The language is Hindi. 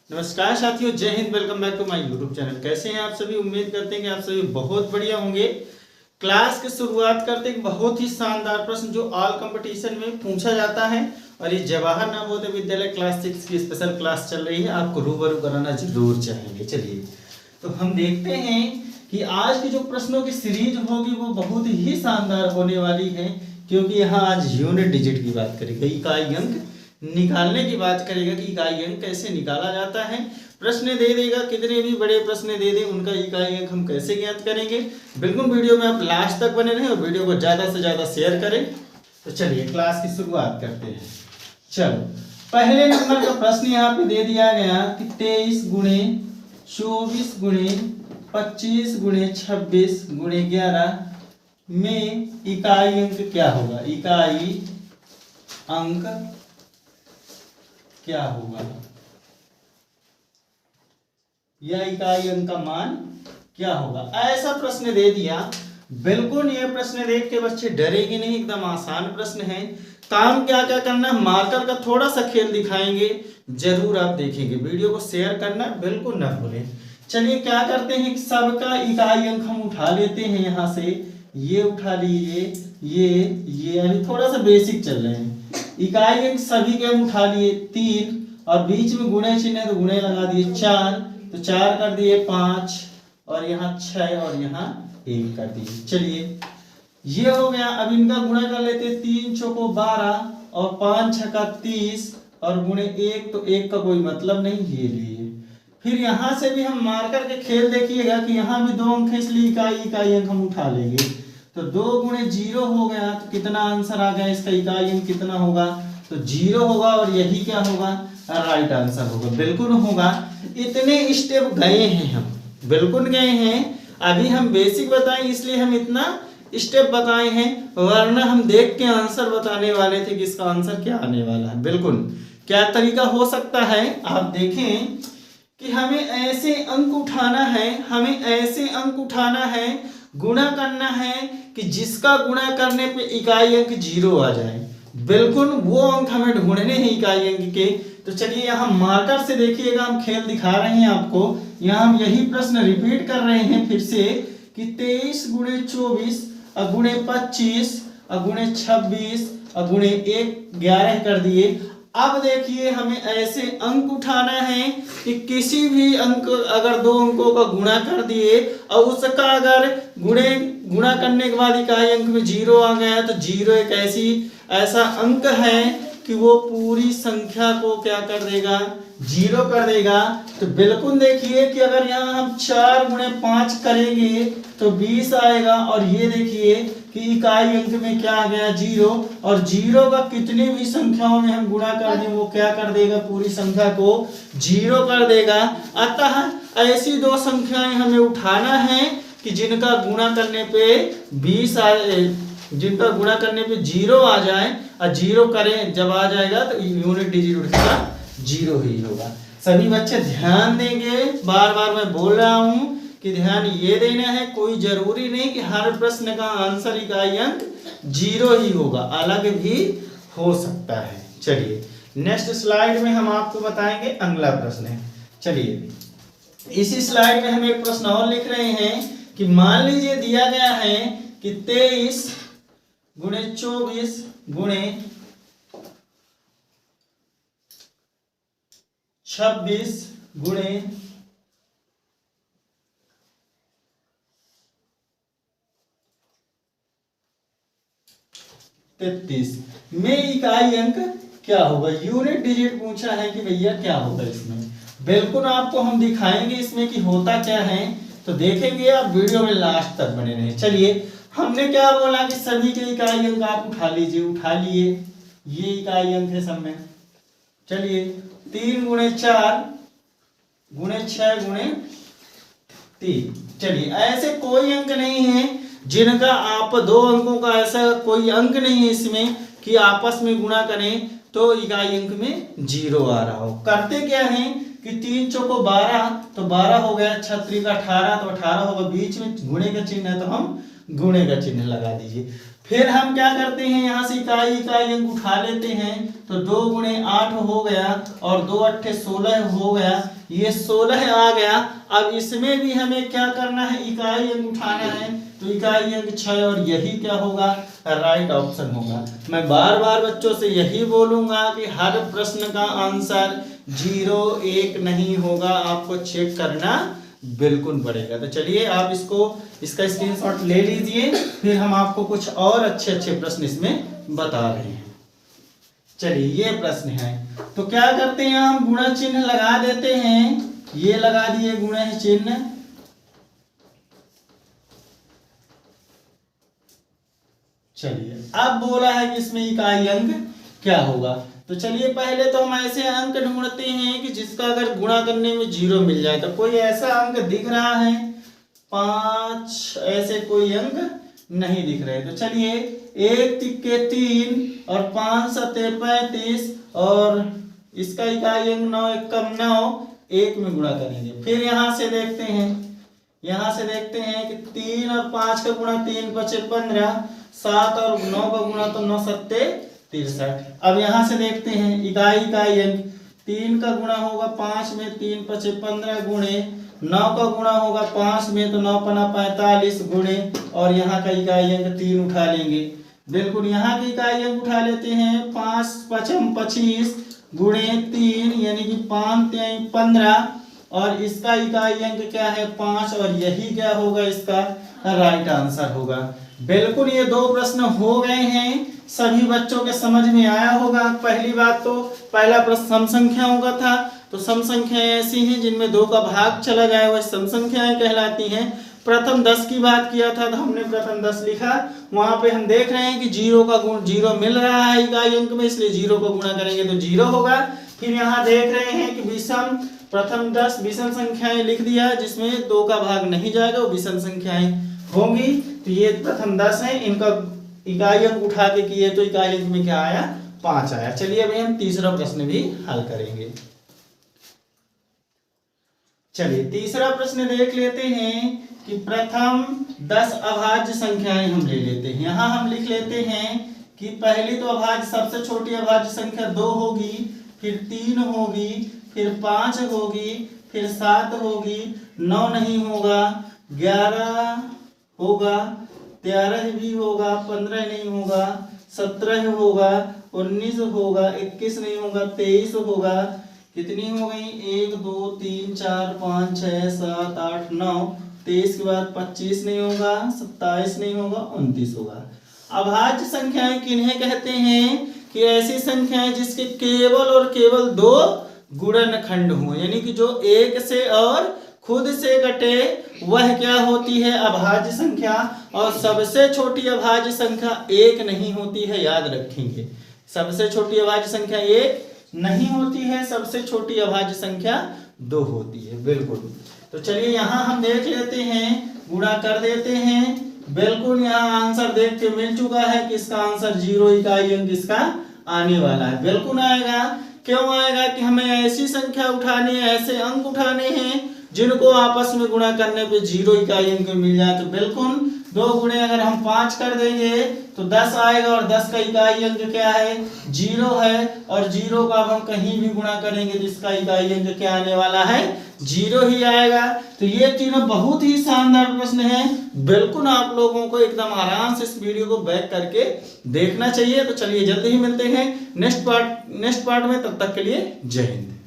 नमस्कार साथियों, जय Hind. Welcome back to my YouTube channel. कैसे हैं आप सभी? उम्मीद करते हैं कि आप सभी बहुत बढ़िया होंगे। क्लास की शुरुआत करते एक बहुत ही शानदार प्रश्न जो ऑल कंपटीशन में पूछा जाता है, और ये जवाहर नवोदय विद्यालय क्लास 6 की स्पेशल क्लास चल रही है। आपको रूबरू कराना जरूर चाहेंगे। चलिए तो हम देखते हैं कि आज की जो प्रश्नों की सीरीज होगी वो बहुत ही शानदार होने वाली है, क्योंकि यहाँ आज यूनिट डिजिट की बात करेंगे, इकाई अंक निकालने की बात करेगा कि इकाई अंक कैसे निकाला जाता है। प्रश्न दे देगा, कितने भी बड़े प्रश्न दे दे उनका इकाई अंक हम कैसे ज्ञात करेंगे। बिल्कुल वीडियो में आप लास्ट तक बने रहें और वीडियो को ज़्यादा से ज़्यादा शेयर करें। तो चलिए क्लास की शुरुआत करते हैं। चलो, पहले नंबर का प्रश्न यहाँ पे दे दिया गया कि 23 गुणे 24 गुणे 25 गुणे 26 गुणे 11 में इकाई अंक क्या होगा। इकाई अंक क्या होगा, यह इकाई अंक का मान क्या होगा, ऐसा प्रश्न दे दिया। बिल्कुल ये प्रश्न देख के बच्चे डरेंगे नहीं, एकदम आसान प्रश्न है। काम क्या क्या करना है, मार्कर का थोड़ा सा खेल दिखाएंगे, जरूर आप देखेंगे। वीडियो को शेयर करना बिल्कुल न भूलें। चलिए क्या करते हैं कि सबका इकाई अंक हम उठा लेते हैं। यहाँ से ये उठा लीजिए, ये अभी थोड़ा सा बेसिक चल रहे हैं। इकाई अंक सभी के हम उठा लिए 3, और बीच में गुणे चिन्ह है तो गुणे लगा दिए 4, तो 4 कर दिए 5, और यहाँ 6 और यहाँ 1 कर दिए। चलिए ये हो गया। अब इनका गुणा कर लेते, 3 चौको 12 और 5 छक्का 30 और गुणे 1, तो 1 का कोई मतलब नहीं, ये लिए। फिर यहाँ से भी हम मार्कर के खेल देखिएगा कि यहाँ भी 2 अंक है, इसलिए इकाई अंक हम उठा लेंगे। तो 2 गुणे 0 हो गया, तो कितना आंसर आ गया इसका, इकाई अंक कितना होगा, तो 0 होगा, और यही क्या होगा, राइट आंसर होगा। बिल्कुल होगा। इतने स्टेप गए हैं हम, बिल्कुल गए हैं। अभी हम बेसिक बताएं इसलिए हम इतना स्टेप बताए हैं, वरना हम देख के आंसर बताने वाले थे कि इसका आंसर क्या आने वाला है। बिल्कुल क्या तरीका हो सकता है, आप देखें कि हमें ऐसे अंक उठाना है, हमें ऐसे अंक उठाना है, गुणा करना है कि जिसका गुणा करने पे इकाई अंक 0 आ जाए। बिल्कुल वो अंक हमें ढूंढने हैं इकाई अंक के। तो चलिए यहाँ मार्कर से देखिएगा, हम खेल दिखा रहे हैं आपको। यहाँ हम यही प्रश्न रिपीट कर रहे हैं फिर से कि 23 गुणे 24 गुणे 25 गुणे 26 गुणे 1 11 कर दिए। अब देखिए हमें ऐसे अंक उठाना है कि किसी भी अंक अगर 2 अंकों का गुणा कर दिए और उसका अगर गुणा करने के बाद इकाई अंक में 0 आ गया, तो 0 एक ऐसा अंक है कि वो पूरी संख्या को क्या कर देगा, 0 कर देगा। तो बिल्कुल देखिए कि अगर यहाँ हम 4 गुणे 5 करेंगे तो 20 आएगा, और ये देखिए कि इकाई अंक में क्या आ गया, 0, और 0 का कितनी भी संख्याओं में हम गुणा कर दें वो क्या कर देगा, पूरी संख्या को 0 कर देगा। अतः ऐसी 2 संख्याएं हमें उठाना है कि जिनका गुणा करने पे 20 आए, जिनका गुणा करने पे 0 आ जाए, और 0 करें जब आ जाएगा तो यूनिट डिजिट उठेगा 0 ही होगा। सभी बच्चे ध्यान देंगे, बार बार मैं बोल रहा हूं कि ध्यान ये देना है। कोई जरूरी नहीं कि हर प्रश्न का आंसर इकाई अंक 0 ही होगा, अलग भी हो सकता है। चलिए नेक्स्ट स्लाइड में हम आपको बताएंगे अगला प्रश्न है। चलिए इसी स्लाइड में हम एक प्रश्न और लिख रहे हैं कि मान लीजिए दिया गया है कि 23 गुणे 24 गुणे 26 गुणे 33 में इकाई अंक क्या होगा। यूनिट डिजिट पूछा है कि भैया क्या होगा इसमें। बिल्कुल आपको हम दिखाएंगे इसमें कि होता क्या है, तो देखेंगे आप वीडियो में लास्ट तक बने रहें। चलिए हमने क्या बोला कि सभी के इकाई अंक आप उठा लीजिए, उठा लिए, ये इकाई अंक है सब में। चलिए 3 गुणे 4 गुणे 6 गुणे 3। चलिए ऐसे कोई अंक नहीं है जिनका आप 2 अंकों का, ऐसा कोई अंक नहीं है इसमें कि आपस में गुणा करें तो इकाई अंक में 0 आ रहा हो। करते क्या है कि 3 चौको 12, तो 12 हो गया, 36 का 18, तो 18 होगा। बीच में गुणे का चिन्ह है तो हम गुणे का चिन्ह लगा दीजिए। फिर हम क्या करते हैं, यहाँ से इकाई इकाई अंक उठा लेते हैं, तो 2 गुणे 8 हो गया और 2 अट्ठे 16 हो गया, ये 16 आ गया। अब इसमें भी हमें क्या करना है, इकाई अंक उठाना है, तो इकाई अंक 6 और यही क्या होगा, राइट ऑप्शन होगा। मैं बार बार बच्चों से यही बोलूंगा कि हर प्रश्न का आंसर 0 1 नहीं होगा, आपको चेक करना बिल्कुल पड़ेगा। तो चलिए आप इसका स्क्रीनशॉट ले लीजिए, फिर हम आपको कुछ और अच्छे अच्छे प्रश्न इसमें बता रहे हैं। चलिए ये प्रश्न है, तो क्या करते हैं, हम गुणा चिन्ह लगा देते हैं, ये लगा दिए गुणा चिन्ह। चलिए अब बोला है कि इसमें इकाई अंक क्या होगा, तो चलिए पहले तो हम ऐसे अंक ढूंढते हैं कि जिसका अगर गुणा करने में 0 मिल जाए। तो कोई ऐसा अंक दिख रहा है 5, ऐसे कोई अंक नहीं दिख रहे। तो चलिए 1 तिक्के 3 और 5 सते 35 और इसका इकाई अंक 9 एकम 9, 1 में गुणा करेंगे। फिर यहाँ से देखते हैं कि 3 और 5 का गुणा 3 5 15, 7 और 9 का गुणा तो 9 सत्ते 63। अब यहाँ से देखते हैं इकाई अंक, 3 का गुणा होगा 5 में, 3 5 15 गुणे 9 का गुणा होगा 5 में, तो 9 पना 45 गुणे, और यहाँ का इकाई अंक 3 उठा लेंगे। बिल्कुल यहाँ की इकाई अंक उठा लेते हैं, 5 5 25 गुणे 3 यानी कि 5 3 15, और इसका इकाई अंक क्या है 5, और यही क्या होगा, इसका राइट आंसर होगा। बिल्कुल ये 2 प्रश्न हो गए हैं, सभी बच्चों के समझ में आया होगा। पहली बात तो पहला प्रश्न सम संख्याओं का था, तो सम संख्याएं ऐसी हैं जिनमें 2 का भाग चला जाए, वह सम संख्याएं कहलाती हैं। प्रथम 10 की बात किया था, तो हमने प्रथम 10 लिखा, वहां पे हम देख रहे हैं कि 0 का गुण 0 मिल रहा है इकाई अंक में, इसलिए 0 को गुणा करेंगे तो 0 होगा। फिर यहाँ देख रहे हैं कि विषम, प्रथम 10 विषम संख्याएं लिख दिया, जिसमें 2 का भाग नहीं जाएगा, वो विषम संख्याएं होंगी। तो ये प्रथम 10 है, इनका इकाई अंक उठा के किए तो इकाई अंक में क्या आया, 5 आया। चलिए अभी हम तीसरा प्रश्न भी हल करेंगे। चलिए तीसरा प्रश्न देख लेते हैं कि प्रथम 10 अभाज्य संख्याएं हम ले लेते हैं। यहाँ हम लिख लेते हैं कि पहली तो अभाज्य, सबसे छोटी अभाज्य संख्या 2 होगी, फिर 3 होगी, फिर 5 होगी, फिर 7 होगी, 9 नहीं होगा, 11 होगा, 13 भी होगा, 15 नहीं होगा, 17 होगा, 19 होगा, 21 नहीं होगा, 23 होगा। कितनी हो गई, 1 2 3 4 5 6 7 8 9, 23 के बाद 25 नहीं होगा, 27 नहीं होगा, 29 होगा। अभाज्य संख्याएं किन्हें कहते हैं, कि ऐसी संख्याएं जिसके केवल और केवल 2 गुणनखंड हो, यानी कि जो 1 से और खुद से घटे वह क्या होती है, अभाज्य संख्या। और सबसे छोटी अभाज्य संख्या 1 नहीं होती है, याद रखेंगे, सबसे छोटी अभाज्य संख्या 1 नहीं होती है, सबसे छोटी अभाज्य संख्या 2 होती है। बिल्कुल, तो चलिए यहाँ हम देख लेते हैं, गुणा कर देते हैं। बिल्कुल यहाँ आंसर देख के मिल चुका है कि इसका आंसर 0 इकाई अंक इसका आने वाला है। बिल्कुल आएगा, क्यों आएगा, कि हमें ऐसी संख्या उठानी है, ऐसे अंक उठाने हैं जिनको आपस में गुणा करने पे 0 इकाई अंक मिल जाए। तो बिल्कुल 2 गुणे अगर हम 5 कर देंगे तो 10 आएगा, और 10 का इकाई अंक क्या है, 0 है, और 0 का अब हम कहीं भी गुणा करेंगे तो इसका इकाई अंक क्या आने वाला है, 0 ही आएगा। तो ये तीनों बहुत ही शानदार प्रश्न हैं, बिल्कुल आप लोगों को एकदम आराम से इस वीडियो को बैक करके देखना चाहिए। तो चलिए जल्दी ही मिलते हैं नेक्स्ट पार्ट में, तब तक के लिए जय हिंद।